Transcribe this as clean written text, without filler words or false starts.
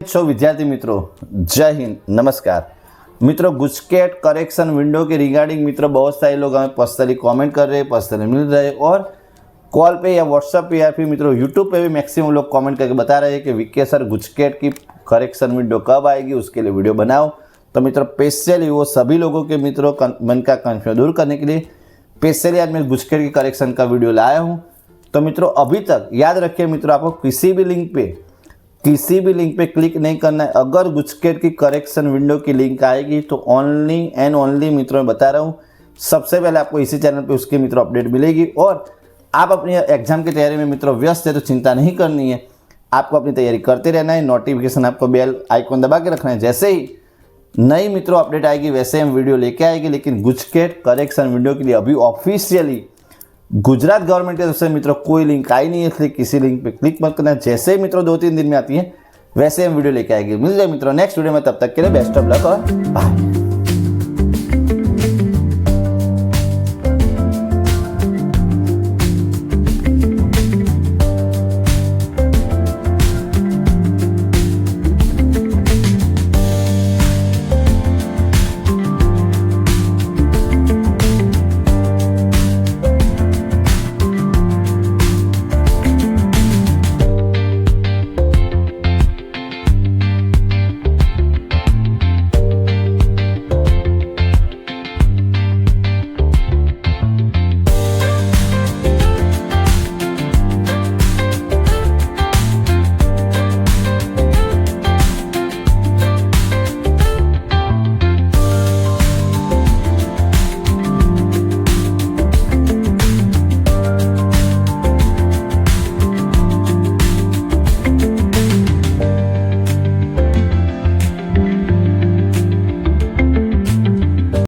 सो विद्यार्थी मित्रों, जय हिंद, नमस्कार। मित्रों, गुजकेट करेक्शन विंडो के रिगार्डिंग मित्रों बहुत सारे लोग हमें पर्सनली कमेंट कर रहे हैं, पर्सनली मिल रहे हैं और कॉल पे या व्हाट्सएप पे या फिर मित्रों यूट्यूब पे भी मैक्सिमम लोग कमेंट करके बता रहे हैं कि विके सर गुजकेट की करेक्शन विंडो कब आएगी, उसके लिए वीडियो बनाओ। तो मित्रों स्पेशली वो सभी लोगों के मित्रों मन का कंफ्यूजन दूर करने के लिए स्पेशली आज मैं गुजकेट की करेक्शन का वीडियो लाया हूँ। तो मित्रों अभी तक याद रखिए मित्रों, आपको किसी भी लिंक पे क्लिक नहीं करना है। अगर गुजकेट की करेक्शन विंडो की लिंक आएगी तो ओनली एंड ओनली मित्रों मैं बता रहा हूँ, सबसे पहले आपको इसी चैनल पे उसकी मित्रों अपडेट मिलेगी। और आप अपनी एग्जाम की तैयारी में मित्रों व्यस्त है तो चिंता नहीं करनी है, आपको अपनी तैयारी करते रहना है। नोटिफिकेशन आपको बेल आइकॉन दबा के रखना है, जैसे ही नई मित्रों अपडेट आएगी वैसे हम वीडियो लेके आएगी। लेकिन गुजकेट करेक्शन विंडो के लिए अभी ऑफिशियली गुजरात गवर्नमेंट की तरफ से मित्रों कोई लिंक आई नहीं है, इसलिए किसी लिंक पे क्लिक मत करना। जैसे ही मित्रों 2-3 दिन में आती है वैसे हम वीडियो लेके आएंगे। मिल जाए मित्रों नेक्स्ट वीडियो में, तब तक के लिए बेस्ट ऑफ लक और बाय।